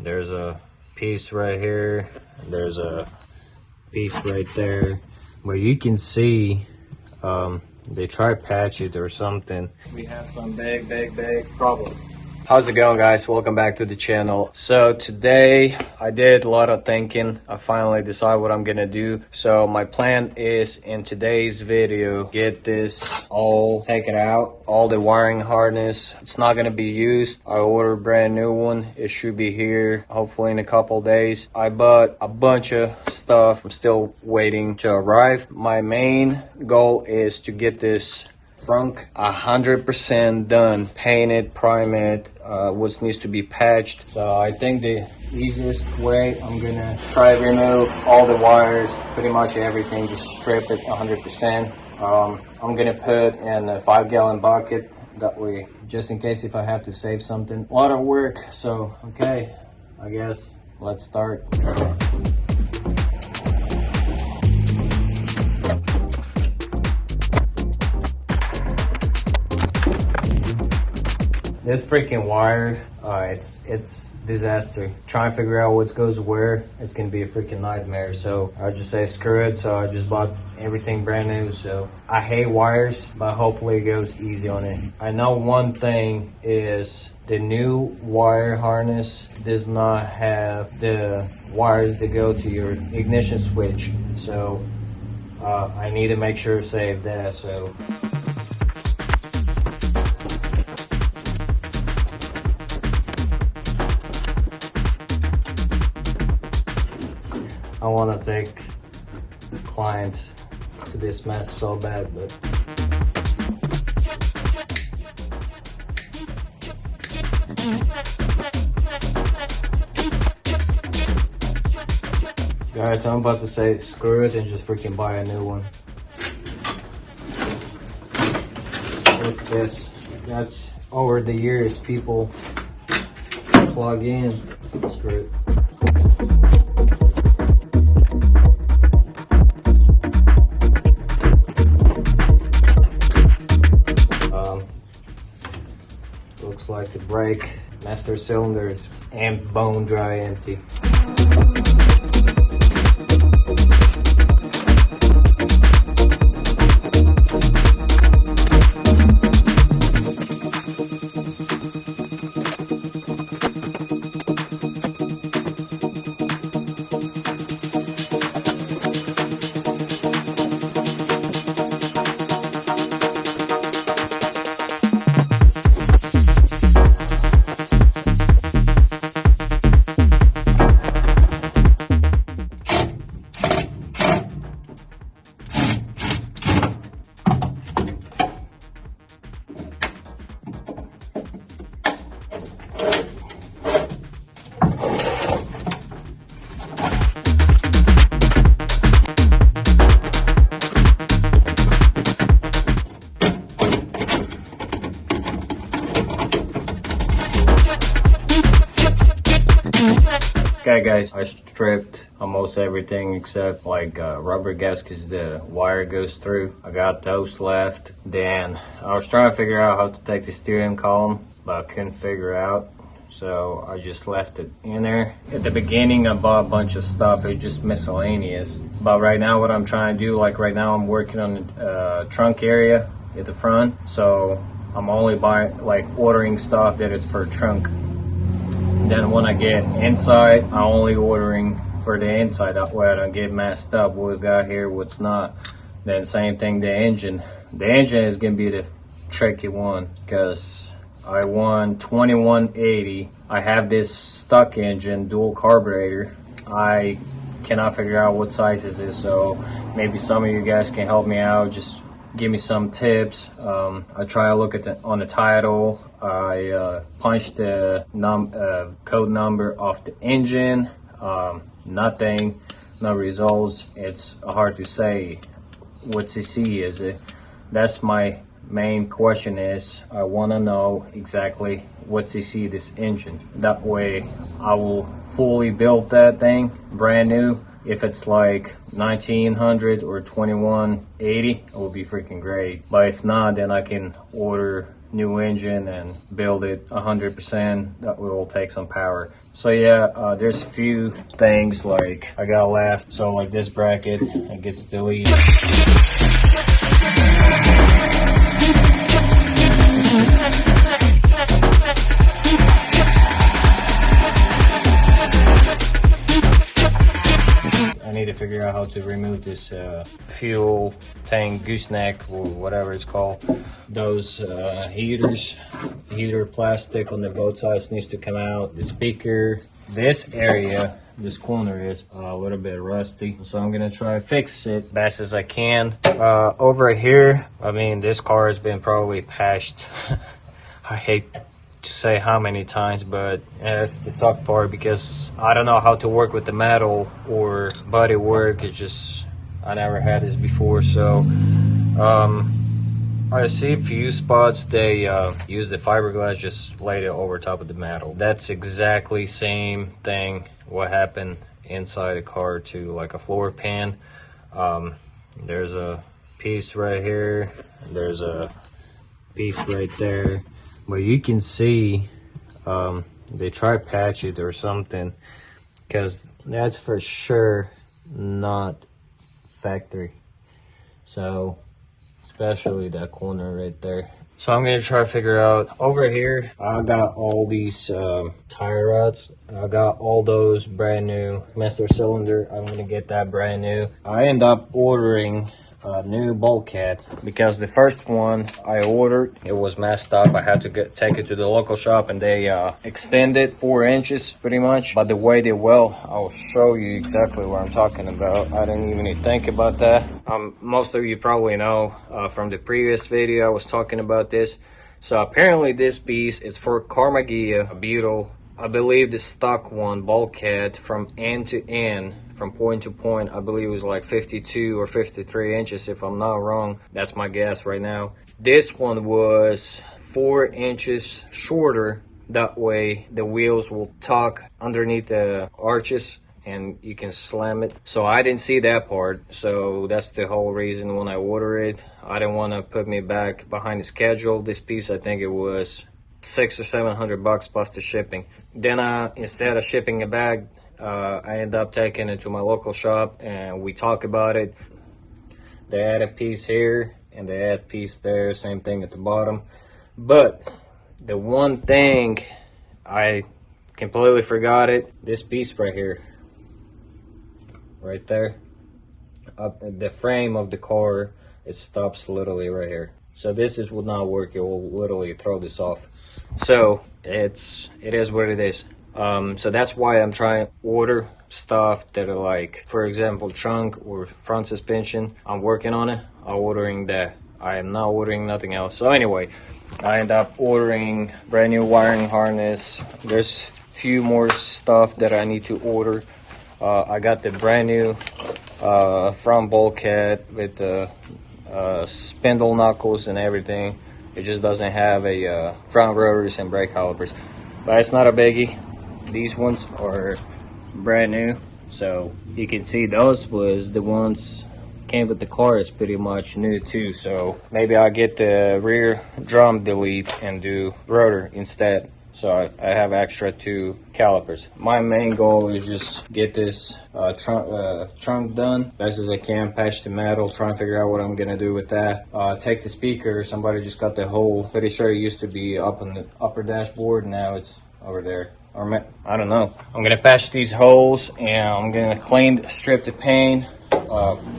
There's a piece right here. There's a piece right there where you can see they try to patch it or something. We have some big problems. How's it going, guys? Welcome back to the channel. So today I did a lot of thinking. I finally decided what I'm gonna do. So my plan is in today's video, get this all taken out, all the wiring harness. It's not gonna be used. I ordered a brand new one. It should be here hopefully in a couple days. I bought a bunch of stuff. I'm still waiting to arrive. My main goal is to get this frunk 100% done, painted, prime it, what needs to be patched. So I think the easiest way, I'm gonna try to remove all the wires, pretty much everything, just strip it 100%. I'm gonna put in a 5-gallon bucket, that way just in case if I have to save something. A lot of work, so okay, I guess let's start. This freaking wire, it's disaster. Trying to figure out what goes where, it's gonna be a freaking nightmare. So I just say screw it. So I just bought everything brand new. So I hate wires, but hopefully it goes easy on it. I know one thing is the new wire harness does not have the wires that go to your ignition switch. So I need to make sure to save that. So I want to take clients to this mess so bad, but guys, I'm about to say screw it and just freaking buy a new one. Look at this. That's over the years people plug in. Screw it. Looks like the brake master cylinders and bone dry empty. Okay guys, I stripped almost everything except like rubber gaskets the wire goes through. I got those left. Then I was trying to figure out how to take the steering column, but I couldn't figure out. So I just left it in there. At the beginning I bought a bunch of stuff, it's just miscellaneous. But right now what I'm trying to do, like right now I'm working on the trunk area at the front. So I'm only buying, like ordering stuff that is for trunk. Then when I get inside, I'm only ordering for the inside, that way I don't get messed up what we got here, what's not. Then same thing, the engine. The engine is gonna be the tricky one because I won 2180. I have this stuck engine, dual carburetor. I cannot figure out what size this is, so maybe some of you guys can help me out. Just give me some tips. I try to look at on the title. I punched the code number off the engine. Nothing, no results. It's hard to say what CC is it. That's my main question is I want to know exactly what CC this engine. That way I will fully build that thing brand new. If it's like 1900 or 2180, it will be freaking great. But if not, then I can order new engine and build it 100%. That will take some power. So yeah, there's a few things like I got left. So like this bracket, it gets deleted. I need to figure out how to remove this fuel tank gooseneck or whatever it's called. Those heater plastic on the both sides needs to come out. The speaker, this area, this corner is a little bit rusty, so I'm gonna try to fix it best as I can. Over here, I mean, this car has been probably patched. I hate to say how many times, but yeah, that's the suck part, because I don't know how to work with the metal or body work. It's just, I never had this before. So I see a few spots they use the fiberglass, just laid it over top of the metal. That's exactly same thing what happened inside the car to like a floor pan. There's a piece right here, there's a piece right there. But you can see they try to patch it or something, because that's for sure not factory. So especially that corner right there. So I'm gonna try to figure out. Over here I got all these tire rods. I got all those brand new. Master cylinder, I'm gonna get that brand new. I end up ordering a new bulkhead because the first one I ordered, it was messed up. I had to take it to the local shop, and they extended 4 inches pretty much. But the way they will, I'll show you exactly what I'm talking about. I didn't even think about that. Most of you probably know from the previous video I was talking about this. So apparently this piece is for Carmagia Beetle. I believe the stock one bulkhead from end to end, from point to point, I believe it was like 52 or 53 inches if I'm not wrong. That's my guess right now. This one was 4 inches shorter. That way the wheels will tuck underneath the arches and you can slam it. So I didn't see that part. So that's the whole reason when I ordered it. I didn't want to put me back behind the schedule. This piece, I think it was $600 or $700 plus the shipping. Then instead of shipping it back, I ended up taking it to my local shop and we talk about it. They add a piece here and they add a piece there, same thing at the bottom. But the one thing I completely forgot it, this piece right here, right there, up the frame of the car, it stops literally right here. So this would not work. It will literally throw this off. So it is what it is. So that's why I'm trying to order stuff that are like, for example, trunk or front suspension. I'm working on it. I'm ordering that. I am not ordering nothing else. So anyway, I end up ordering brand new wiring harness. There's few more stuff that I need to order. I got the brand new front bulkhead with the spindle knuckles and everything. It just doesn't have a front rotors and brake calipers, but it's not a biggie. These ones are brand new, so you can see those was the ones came with the car is pretty much new too. So maybe I'll get the rear drum delete and do rotor instead, so I have extra 2 calipers. My main goal is just get this trunk done best as I can, patch the metal, try and figure out what I'm gonna do with that. Take the speaker, somebody just got the hole, pretty sure it used to be up on the upper dashboard, now it's over there, or I don't know. I'm gonna patch these holes and I'm gonna strip the paint,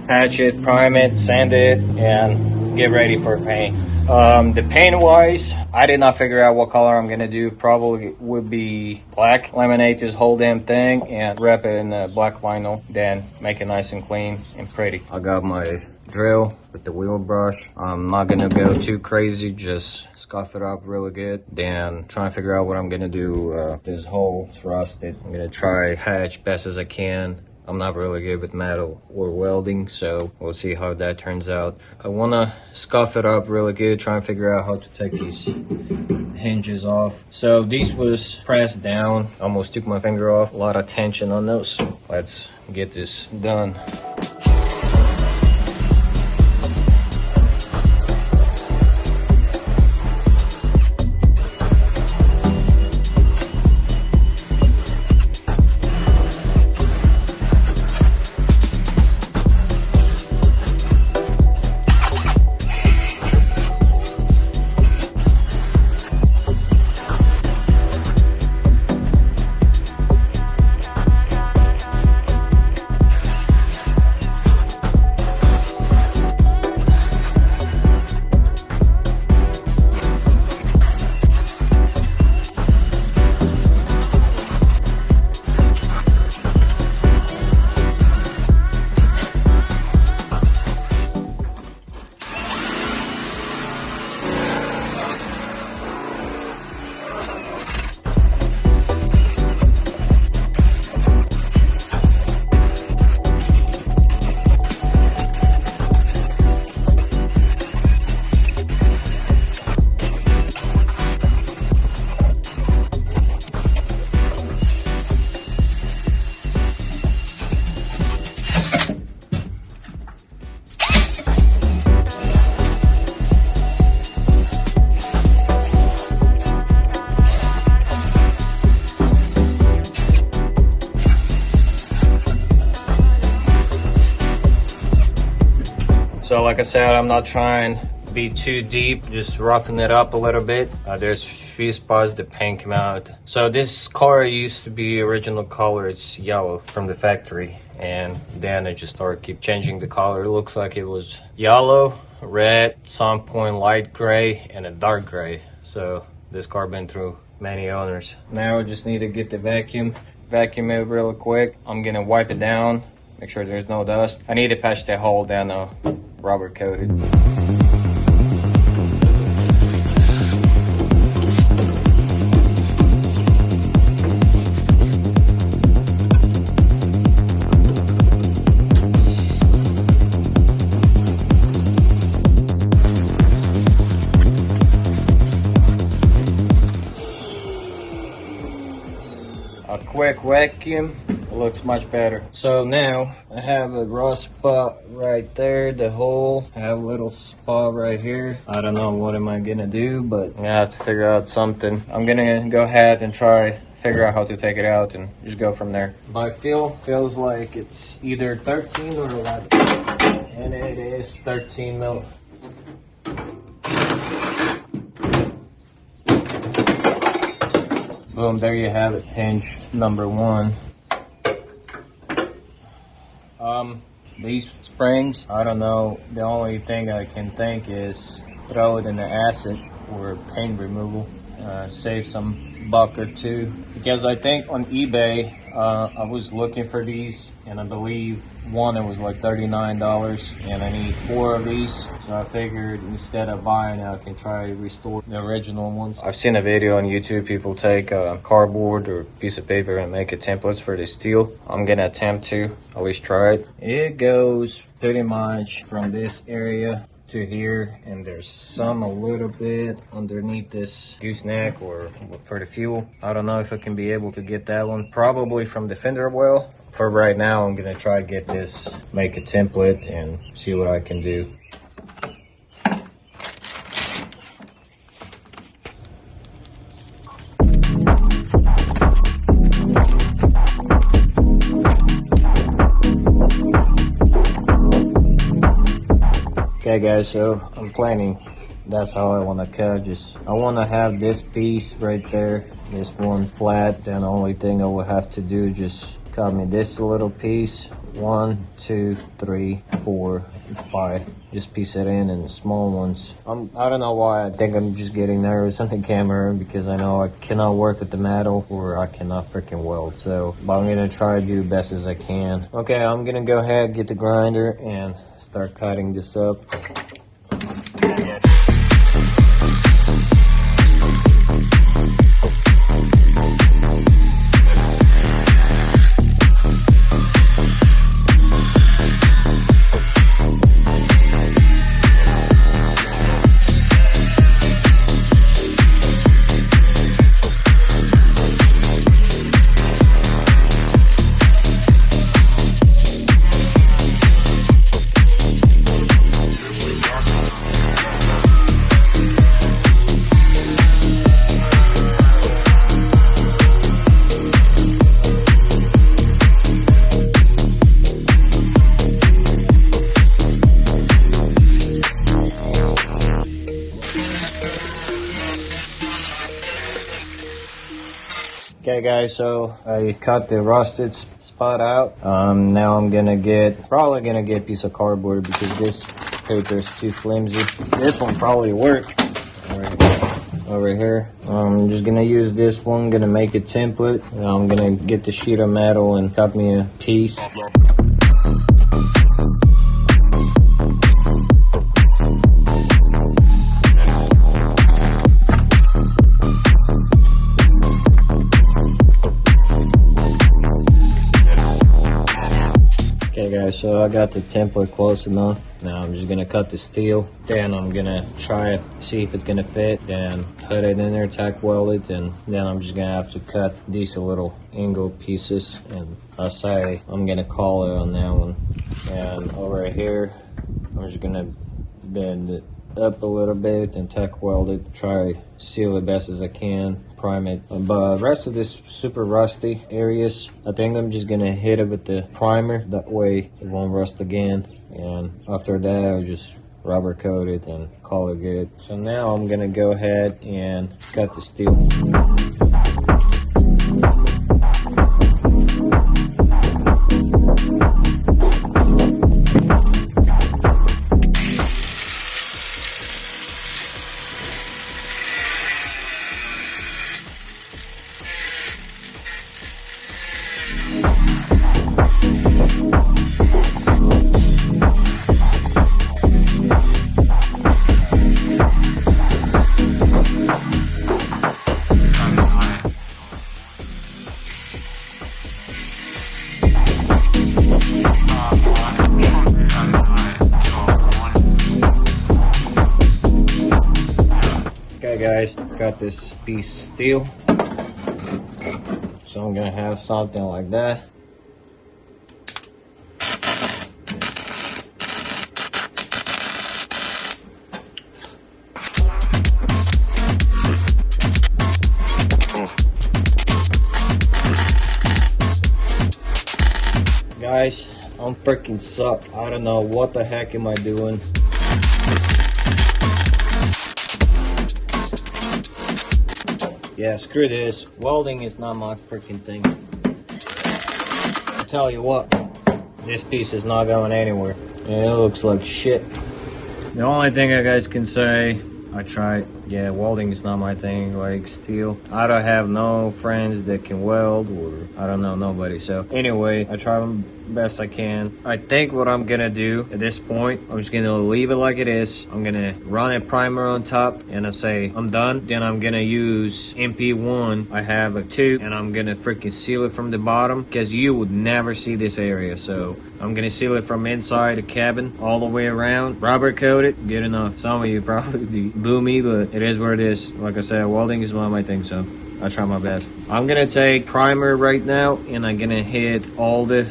patch it, prime it, sand it, and get ready for paint. The paint wise, I did not figure out what color I'm gonna do. Probably would be black. Laminate this whole damn thing and wrap it in black vinyl, then make it nice and clean and pretty. I got my drill with the wheel brush. I'm not gonna go too crazy, just scuff it up really good, then try and figure out what I'm gonna do. This hole is rusted. I'm gonna try hatch best as I can. I'm not really good with metal or welding, so we'll see how that turns out. I wanna scuff it up really good, try and figure out how to take these hinges off. So these was pressed down, almost took my finger off. A lot of tension on those. Let's get this done. So like I said, I'm not trying to be too deep, just roughing it up a little bit. There's a few spots the paint came out. So this car used to be original color, it's yellow from the factory, and then I just started keep changing the color. It looks like it was yellow, red, some point light gray, and a dark gray. So this car been through many owners. Now I just need to get the vacuum it real quick. I'm gonna wipe it down, make sure there's no dust. I need to patch the hole down rubber coated. A quick vacuum, it looks much better. So now I have a raw spot right there, the hole. I have a little spot right here. I don't know what am I gonna do, but I have to figure out something. I'm gonna go ahead and try figure out how to take it out and just go from there. My feels like it's either 13 or 11, and it is 13 mil. Boom, there you have it, hinge number 1. These springs, I don't know, the only thing I can think is throw it in the acid or paint removal, save some buck or two. Because I think on eBay, I was looking for these, and I believe one, it was like $39, and I need 4 of these. So I figured instead of buying it, I can try to restore the original ones. I've seen a video on YouTube, people take cardboard or piece of paper and make templates for the steel. I'm gonna attempt to at least try it. It goes pretty much from this area to here, and there's some a little bit underneath this gooseneck or for the fuel. I don't know if I can be able to get that one, probably from the fender well. For right now, I'm gonna try to get this, make a template and see what I can do. Okay guys, so I'm planning, that's how I want to cut. I want to have this piece right there, this one flat, and the only thing I will have to do just cut me this little piece, 1, 2, 3, 4, 5. Just piece it in the small ones. I don't know why, I think I'm just getting nervous on the camera because I know I cannot work with the metal or I cannot freaking weld. So, but I'm gonna try to do the best as I can. Okay, I'm gonna go ahead, get the grinder and start cutting this up. Okay guys, so I cut the rusted spot out. Now I'm probably gonna get a piece of cardboard because this paper is too flimsy. This one probably work over here. I'm just gonna use this one, gonna make a template. I'm gonna get the sheet of metal and cut me a piece. Okay guys, so I got the template close enough. Now I'm just gonna cut the steel. Then I'm gonna try it, see if it's gonna fit. Then put it in there, tack weld it, and then I'm just gonna have to cut these little angle pieces. And I say I'm gonna call it on that one. And over here, I'm just gonna bend it up a little bit and tack weld it. Try seal it best as I can. Prime it. But the rest of this super rusty areas, I think I'm just gonna hit it with the primer. That way it won't rust again. and after that I'll just rubber coat it and call it good. So now I'm gonna go ahead and cut the steel. Okay guys, got this piece of steel. So I'm gonna have something like that. Guys, I'm freaking suck. I don't know what the heck am I doing. Yeah, screw this. Welding is not my freaking thing. I tell you what, this piece is not going anywhere. And it looks like shit. The only thing I guys can say, I tried. Yeah, welding is not my thing, like steel. I don't have no friends that can weld, or I don't know, nobody. So anyway, I try my best I can. I think what I'm gonna do at this point, I'm just gonna leave it like it is. I'm gonna run a primer on top and I say I'm done. Then I'm gonna use MP1. I have a tube and I'm gonna freaking seal it from the bottom, because you would never see this area. So I'm gonna seal it from inside the cabin all the way around, rubber coat it, good enough. Some of you probably boo me, but it is what it is. Like I said, welding is not my thing, so I try my best. I'm gonna take primer right now and I'm gonna hit all the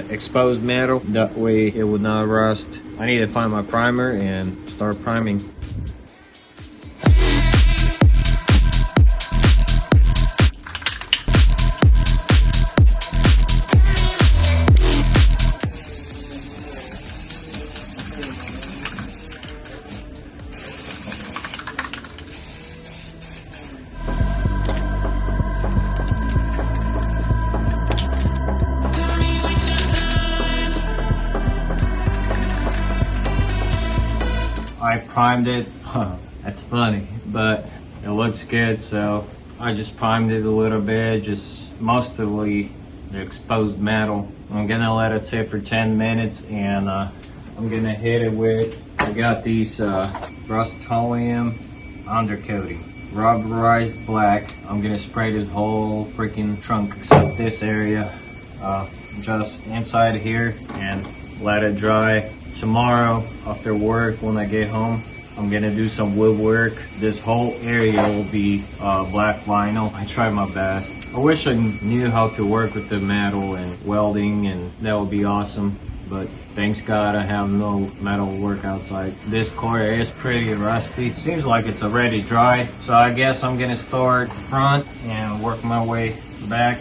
exposed metal. That way it would not rust. I need to find my primer and start priming. I primed it. That's funny, but it looks good, so I just primed it a little bit, just mostly the exposed metal. I'm gonna let it sit for 10 minutes and I'm gonna hit it with, I got these Rust-Oleum undercoating, rubberized black. I'm gonna spray this whole freaking trunk except this area, just inside here, and let it dry. Tomorrow after work, when I get home, I'm gonna do some woodwork. This whole area will be black vinyl. I tried my best. I wish I knew how to work with the metal and welding, and that would be awesome. But thanks God I have no metal work outside. This car is pretty rusty. Seems like it's already dry. So I guess I'm gonna start front and work my way back.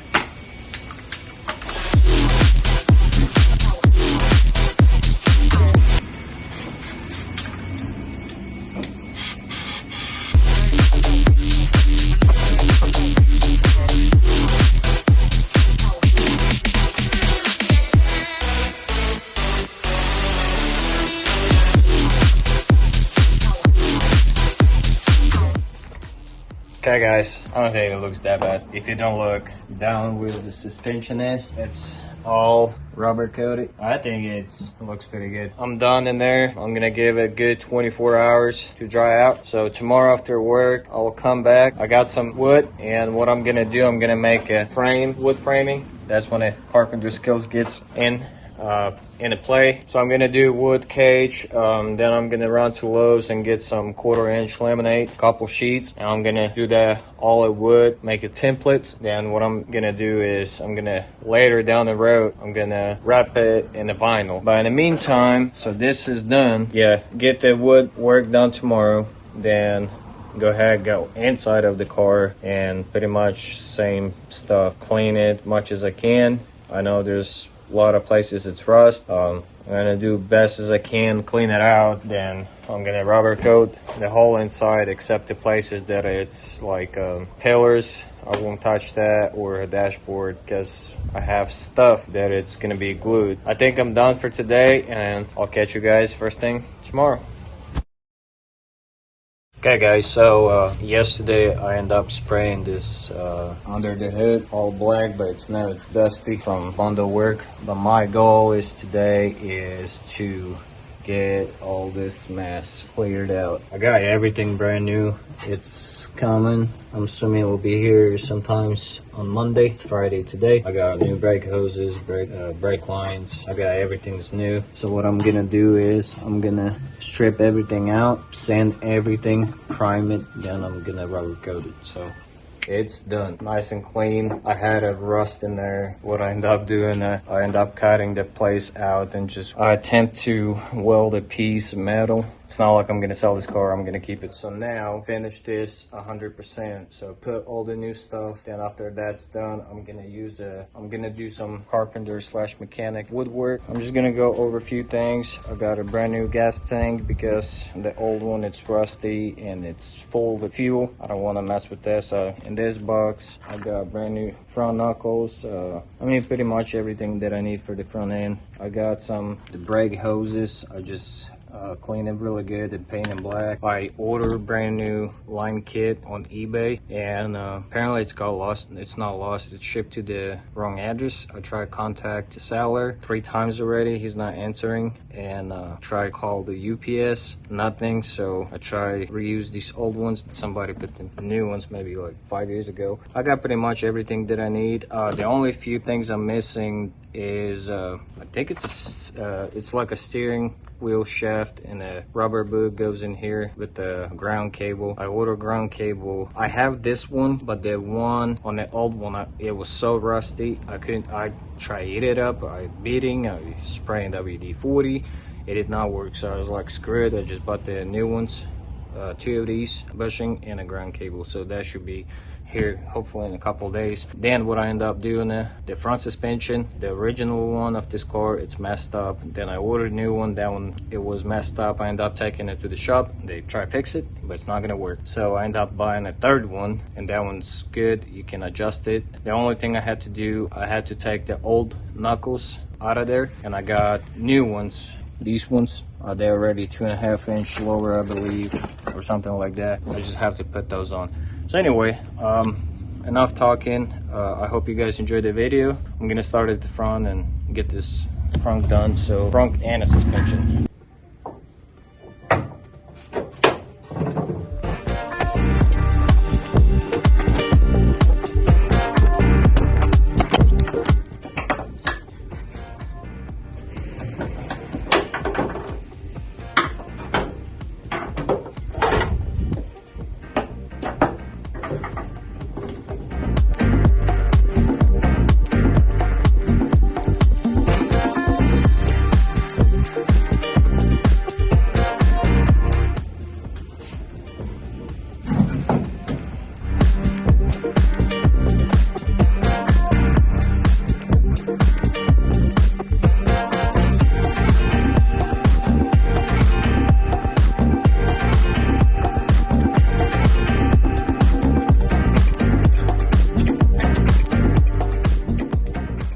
Okay guys, I don't think it looks that bad. If you don't look down where the suspension is, it's all rubber coated. I think it looks pretty good. I'm done in there. I'm gonna give it a good 24 hours to dry out. So tomorrow after work, I'll come back. I got some wood, and what I'm gonna do, I'm gonna make a frame, wood framing. That's when the carpenter skills gets into play. So I'm gonna do wood cage, then I'm gonna run to Lowe's and get some 1/4-inch laminate, couple sheets, and I'm gonna do that all at wood, make it templates. Then what I'm gonna do is I'm gonna later down the road, I'm gonna wrap it in the vinyl. But in the meantime, so this is done, yeah, get the wood work done tomorrow, then go ahead, go inside of the car and pretty much same stuff, clean it much as I can. I know there's a lot of places it's rust. I'm gonna do best as I can, clean it out, then I'm gonna rubber coat the whole inside except the places that it's like pillars. I won't touch that, or a dashboard, because I have stuff that it's gonna be glued. I think I'm done for today, and I'll catch you guys first thing tomorrow. Okay guys, so yesterday I ended up spraying this under the hood, all black, but it's dusty from bundle work. But my goal is today is to get all this mess cleared out. I got everything brand new. It's coming. I'm assuming it will be here sometimes on Monday. It's Friday today. I got new brake hoses, brake lines. I got everything's new. So what I'm gonna do is I'm gonna strip everything out, sand everything, prime it, then I'm gonna rubber coat it. So it's done, nice and clean. I had a rust in there. What I end up doing, I end up cutting the place out and just I attempt to weld a piece of metal. It's not like I'm gonna sell this car, I'm gonna keep it. So now finish this 100%. So put all the new stuff. Then after that's done, I'm gonna do some carpenter / mechanic woodwork. I'm just gonna go over a few things. I got a brand new gas tank because the old one it's rusty and it's full with fuel. I don't want to mess with that. So in this box, I got brand new front knuckles. I mean, pretty much everything that I need for the front end. I got the brake hoses. I just clean it really good and paint it black. I ordered brand new line kit on eBay, and apparently it's got lost. It's not lost, it's shipped to the wrong address. I tried to contact the seller 3 times already, he's not answering, and tried call the UPS, nothing. So I tried reuse these old ones. Somebody put the new ones maybe like 5 years ago. I got pretty much everything that I need. The only few things I'm missing is I think it's like a steering wheel shaft, and a rubber boot goes in here with the ground cable. I ordered ground cable. I have this one, but the one on the old one, it was so rusty. I tried to heat it up. I beating, I spraying WD-40. It did not work, so I was like, screw it. I just bought the new ones, 2 of these bushing and a ground cable. So that should be here hopefully in a couple of days. Then what I end up doing, the front suspension, the original one of this car, it's messed up. Then I ordered a new one. That one, it was messed up. I end up taking it to the shop. They try to fix it, but it's not gonna work. So I end up buying a third one, and that one's good. You can adjust it. The only thing I had to do, I had to take the old knuckles out of there, and I got new ones. These ones are they already 2.5 inch lower, I believe, or something like that. I just have to put those on. So anyway, enough talking. I hope you guys enjoyed the video. I'm gonna start at the front and get this frunk done. So frunk and a suspension.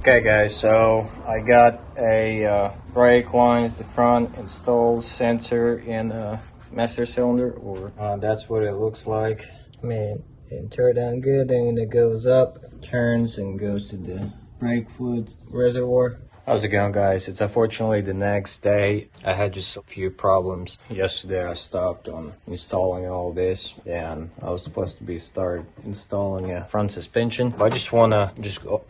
Okay guys, so I got a brake lines, the front installed, sensor in a master cylinder, or that's what it looks like. Man, it turned out good, and it goes up, turns, and goes to the brake fluid reservoir. How's it going, guys? It's unfortunately the next day. I had just a few problems. Yesterday I stopped on installing all this, and I was supposed to start installing a front suspension. But I just want to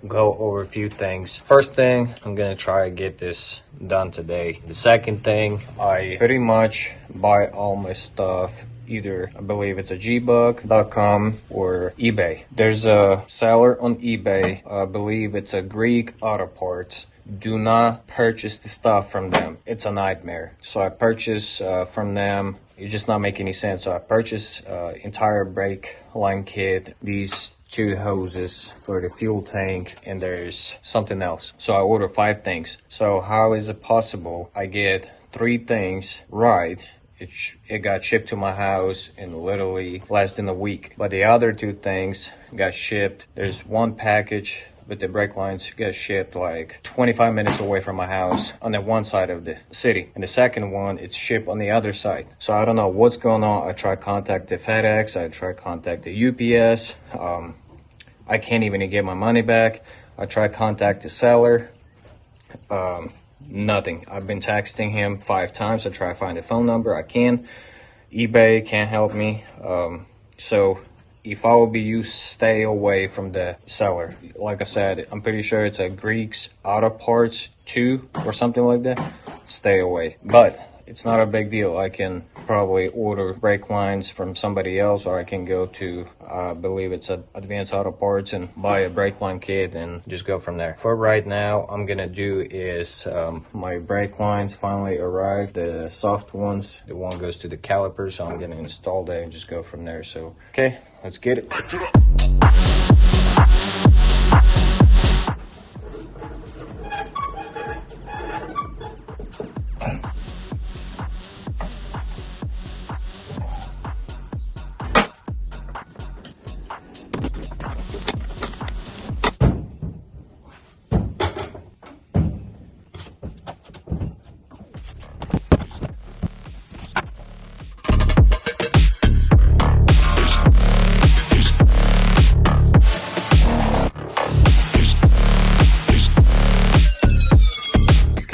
go over a few things. First thing, I'm gonna try to get this done today. The second thing, I pretty much buy all my stuff either, I believe it's a gbug.com or eBay. There's a seller on eBay, I believe it's a Greek Auto Parts. Do not purchase the stuff from them. It's a nightmare. So I purchased from them. It just not make any sense. So I purchased entire brake line kit, these 2 hoses for the fuel tank, and there's something else. So I ordered 5 things. So how is it possible I get 3 things right? It got shipped to my house in literally less than a week. But the other 2 things got shipped. There's one package, but the brake lines get shipped like 25 minutes away from my house on the one side of the city. And the second one, it's shipped on the other side. So I don't know what's going on. I tried contact the FedEx. I tried contact the UPS. I can't even get my money back. I tried contact the seller. Nothing. I've been texting him 5 times. I try to find the phone number. I can't. eBay can't help me. So if I will be you, stay away from the seller. Like I said, I'm pretty sure it's a Greek's Auto Parts 2 or something like that. Stay away. But it's not a big deal. I can probably order brake lines from somebody else, or I can go to, I believe it's Advanced Auto Parts, and buy a brake line kit and just go from there. For right now, I'm gonna do is my brake lines finally arrived, the soft ones. The one goes to the caliper, so I'm gonna install that and just go from there. So, okay, let's get it.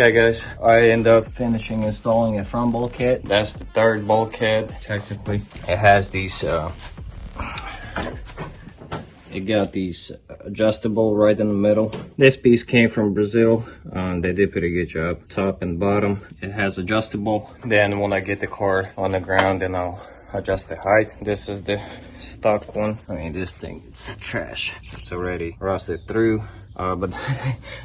Okay guys, I end up finishing installing a front bulkhead. That's the 3rd bulkhead, technically. It has these, it got these adjustable right in the middle. This piece came from Brazil. They did a pretty good job, top and bottom. It has adjustable. Then when I get the car on the ground, then I'll adjust the height. This is the stock one. I mean, this thing, it's trash. It's already rusted through. But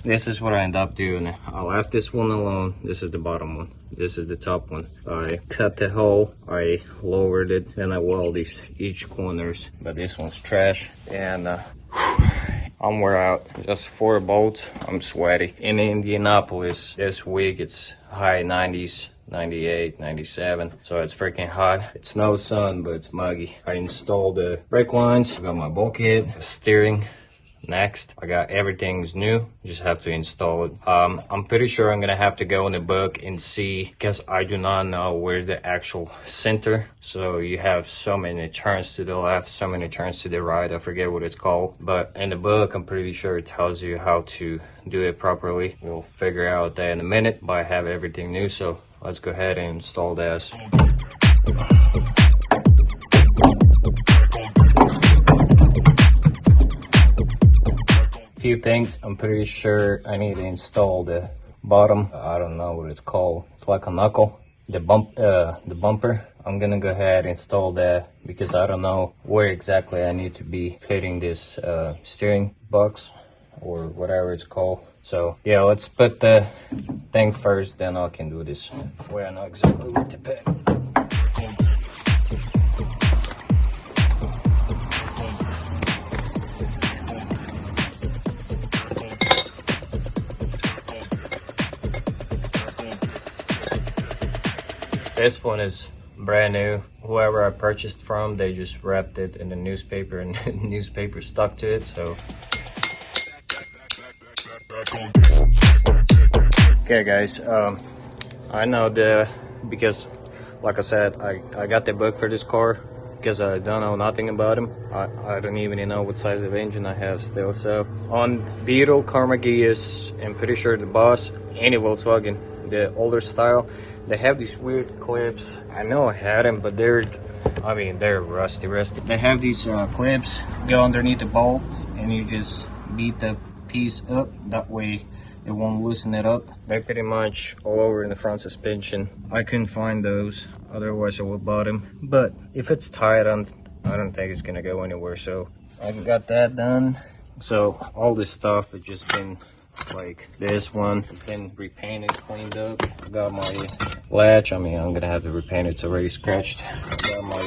this is what I end up doing. I left this one alone. This is the bottom one. This is the top one. I cut the hole, I lowered it, and I welded each corners. But this one's trash, and I'm wore out. Just 4 bolts. I'm sweaty. In Indianapolis this week, it's high 90s. 98, 97, so it's freaking hot. It's no sun, but it's muggy. I installed the brake lines. I got my bulkhead, steering. Next, I got everything's new. Just have to install it. I'm pretty sure I'm gonna have to go in the book and see, because I do not know where the actual center. So you have so many turns to the left, so many turns to the right. I forget what it's called, but in the book, I'm pretty sure it tells you how to do it properly. We'll figure out that in a minute, but I have everything new, so let's go ahead and install this. Few things I'm pretty sure I need to install. The bottom, I don't know what it's called. It's like a knuckle. The bumper. I'm gonna go ahead and install that because I don't know where exactly I need to be fitting this steering box or whatever it's called. So yeah, let's put the thing first, then I can do this way I know exactly what to put. This one is brand new. Whoever I purchased from, they just wrapped it in the newspaper and the newspaper stuck to it, so. Okay guys, I know because like I said, I got the book for this car because I don't know nothing about him. I don't even know what size of engine I have still. So on Beetle, Carmageus, I'm pretty sure the Boss, any Volkswagen, the older style, they have these weird clips. I know I had them, but they're rusty. They have these clips go underneath the bolt, and you just beat the piece up, that way it won't loosen it up. They're pretty much all over in the front suspension. I couldn't find those, otherwise I would bought them. But if it's tight, I don't think it's gonna go anywhere. So I got that done. So all this stuff has just been like this one, it's been repainted, cleaned up. I got my latch. I mean, I'm gonna have to repaint it. It's already scratched. I got my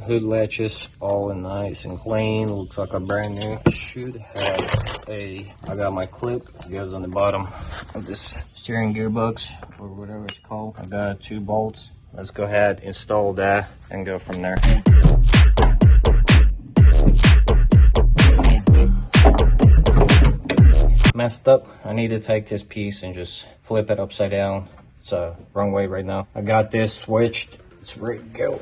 hood latches all in nice and clean. Looks like a brand new. Should have I got my clip. It goes on the bottom of this steering gearbox or whatever it's called. I got 2 bolts. Let's go ahead, install that, and go from there. Messed up. I need to take this piece and just flip it upside down. It's wrong way right now. I got this switched. It's ready to go.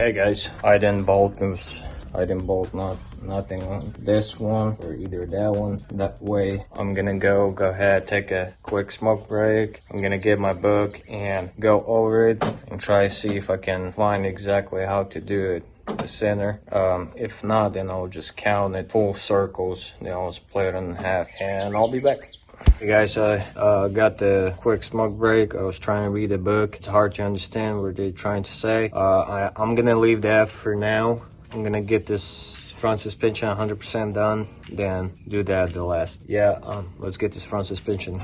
Okay guys, I didn't bolt nothing on this one or either that one. That way I'm gonna go ahead, take a quick smoke break. I'm gonna get my book and go over it and try to see if I can find exactly how to do it. The center. If not, then I'll just count it full circles, then I'll split it in half and I'll be back. Hey guys, I got the quick smoke break. I was trying to read the book. It's hard to understand what they're trying to say. I'm gonna leave that for now. I'm gonna get this front suspension 100% done, then do that the last. Yeah, let's get this front suspension.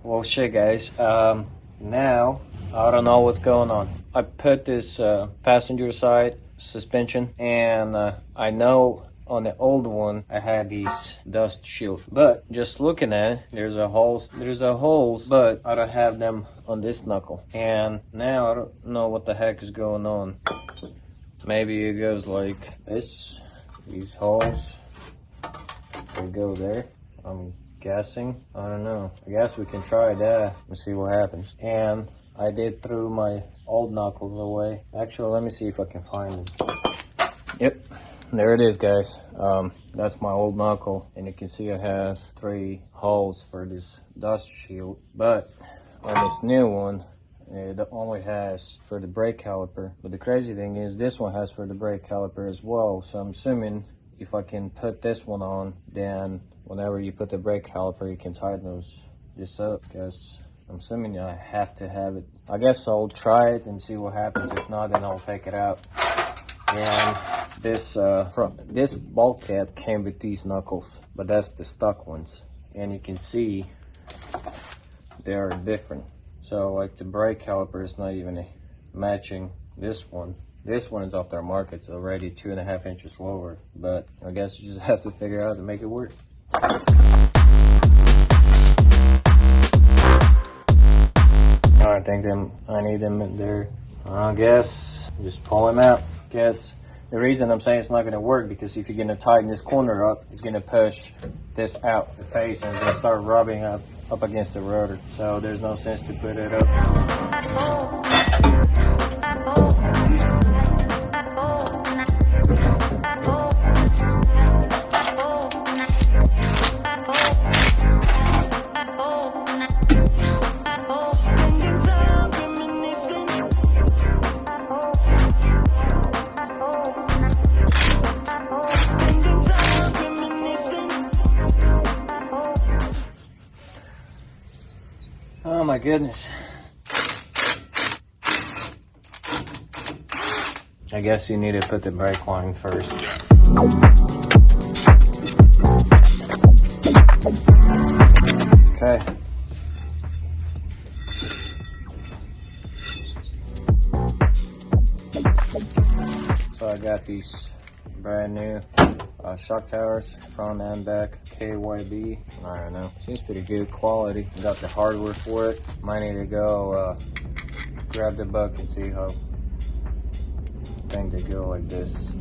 Well, shit, guys. Now I don't know what's going on. I put this passenger side suspension, and I know on the old one I had these dust shields, but just looking at it, there's a holes, but I don't have them on this knuckle. And now I don't know what the heck is going on. Maybe it goes like this. These holes, they go there. I'm guessing. I don't know. I guess we can try that and see what happens. And I did throw my old knuckles away. Actually, let me see if I can find them. Yep, there it is, guys. That's my old knuckle, and you can see I have 3 holes for this dust shield. But on this new one, it only has for the brake caliper. But the crazy thing is, this one has for the brake caliper as well. So I'm assuming if I can put this one on, then whenever you put the brake caliper, you can tighten this up, because I'm assuming I have to have it. I guess I'll try it and see what happens. If not, then I'll take it out. And this bulkhead came with these knuckles, but that's the stuck ones. And you can see they are different. So like the brake caliper is not even matching this one. This one is off their market. It's already 2.5 inches lower, but I guess you just have to figure out to make it work. I think I need them in there. I guess just pull them out. Guess the reason I'm saying it's not going to work because if you're going to tighten this corner up, it's going to push this out the face and it's going to start rubbing up against the rotor. So there's no sense to put it up. Oh my goodness. I guess you need to put the brake line first. Okay. So I got these brand new shock towers, front and back, KYB. I don't know, seems pretty good quality. Got the hardware for it. Might need to go grab the buck and see how I think they go like this.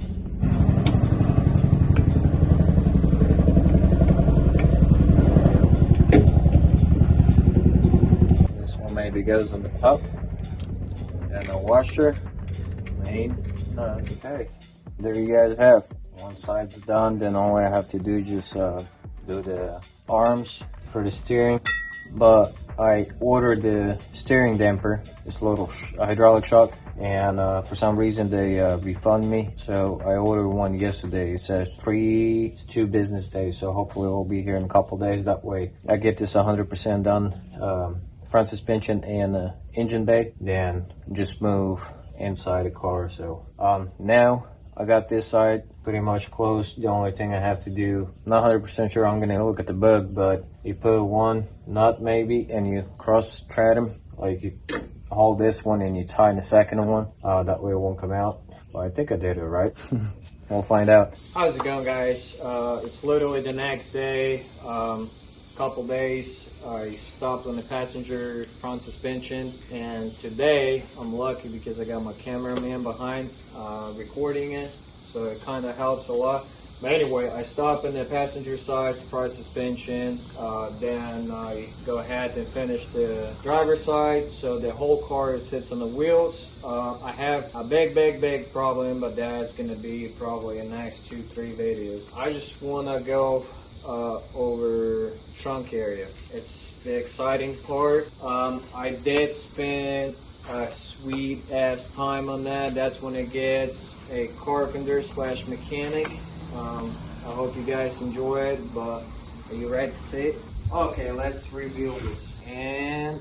This one maybe goes on the top and a washer. Main. Okay, there you guys have. One side's done, then all I have to do is just do the arms for the steering. But I ordered the steering damper, this little hydraulic shock, and for some reason they refund me. So I ordered one yesterday. It says 3 to 2 business days, so hopefully it will be here in a couple days. That way I get this 100% done, front suspension and engine bay, then just move inside the car. So now I got this side pretty much closed. The only thing I have to do, not 100% sure I'm gonna look at the bug, but you put one nut maybe and you cross thread them, like you hold this one and you tighten the second one, that way it won't come out. But I think I did it right. We'll find out. How's it going, guys? It's literally the next day, couple days. I stopped on the passenger front suspension, and today I'm lucky because I got my cameraman behind recording it, so it kind of helps a lot. But anyway, I stop in the passenger side front suspension, then I go ahead and finish the driver's side, so the whole car sits on the wheels. I have a big problem, but that's gonna be probably in the next 2-3 videos. I just wanna go over trunk area. It's the exciting part. I did spend a sweet ass time on that. That's when it gets a carpenter / mechanic. I hope you guys enjoy it, but are you ready to see it? Okay, let's reveal this. And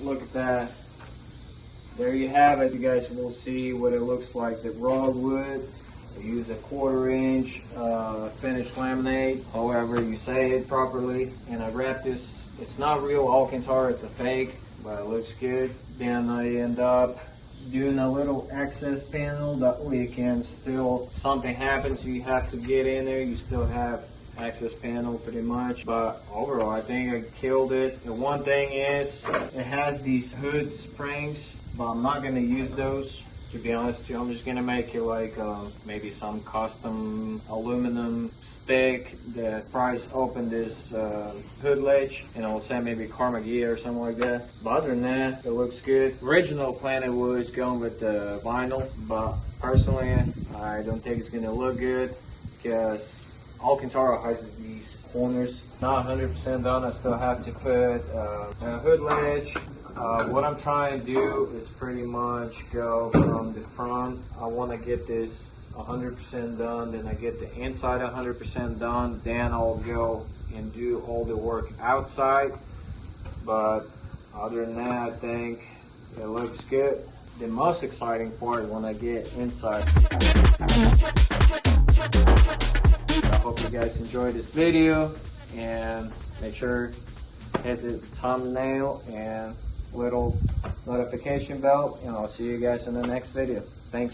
look at that. There you have it. You guys will see what it looks like. The raw wood. I use a 1/4 inch finished laminate, however you say it properly. And I wrap this, it's not real Alcantara, it's a fake, but it looks good. Then I end up doing a little access panel, that way you can still, something happens, you have to get in there, you still have access panel pretty much. But overall, I think I killed it. The one thing is, it has these hood springs, but I'm not gonna use those. To be honest with you, I'm just gonna make it like maybe some custom aluminum stick that pries open this hood ledge, and I'll say maybe Carmageddon or something like that. But other than that, it looks good. Original plan was going with the vinyl, but personally, I don't think it's gonna look good because Alcantara has these corners. Not 100% done. I still have to put a hood ledge. What I'm trying to do is pretty much go from the front. I want to get this 100% done, then I get the inside 100% done, then I'll go and do all the work outside. But other than that, I think it looks good. The most exciting part when I get inside. I hope you guys enjoyed this video, and make sure hit the thumbnail and little notification bell, and I'll see you guys in the next video. Thanks.